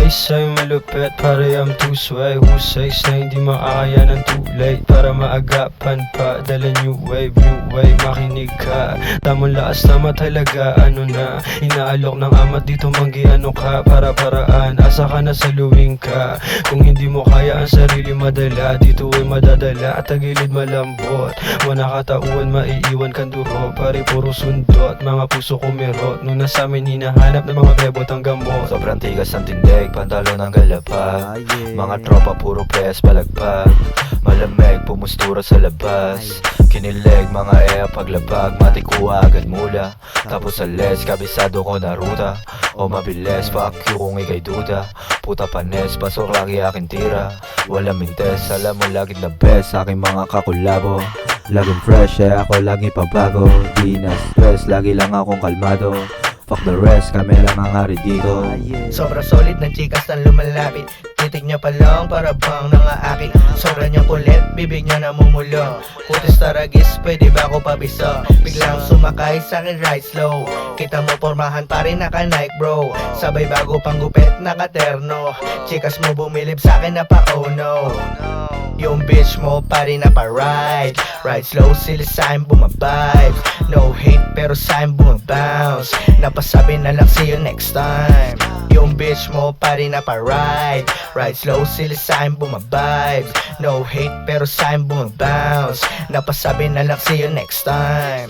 Saysay malupit, pareham tusway. Husay sa hindi makakaya ng too late. Para maagapan pa, dala new wave, makinig ka. Tamang lakas, tama talaga, ano na. Inaalok ng amat dito, manggi ano ka. Para-paraan, asa ka na saluwing ka. Kung hindi mo kaya ang sarili madala, dito ay madadala at tagilid malambot. Wana katauhan, maiiwan kang duro. Pare puro sundot, mga puso kumirot. Nung nasa amin hinahanap ng mga bebot ang gamot. Sobrang tigas ng tindig, pantalo ng galapag. Mga tropa puro press palagpag. Malamig, pumustura sa labas. Kinilig, mga paglabag. Matikuha agad mula. Tapos alis, kabisado ko na ruta. O mabilis, fuck you kung ikay duda. Puta panes, pasok lagi aking tira. Walang mintes, alam mo laging the best sa aking mga kakulabo. Laging fresh, ako lagi pabago. Di na stress, lagi lang akong kalmado. Fuck the rest, kami lang ang hari dito. Sobrang solid ng chikas na lumalapit. Titig niya pa lang para bang nangaakit. Sobrang niyang kulit, bibig niya namumulong. Putis taragis, pwede ba ako pabisa? Biglang sumakay sa akin right slow. Kita mo pormahan pa rin naka Nike bro. Sabay bago pang gupit naka-terno. Chikas mo bumilib sa akin na pa oh no. Yung bitch mo pa rin na pa ride. Ride slow sila sa'kin bumabibes. No hate pero sa'kin bumabounce. Napasabi na lang see you next time. Yung bitch mo pa rin na pa ride. Ride slow sila sa'kin bumabibes. No hate pero sa'kin bumabounce. Napasabi na lang see you next time.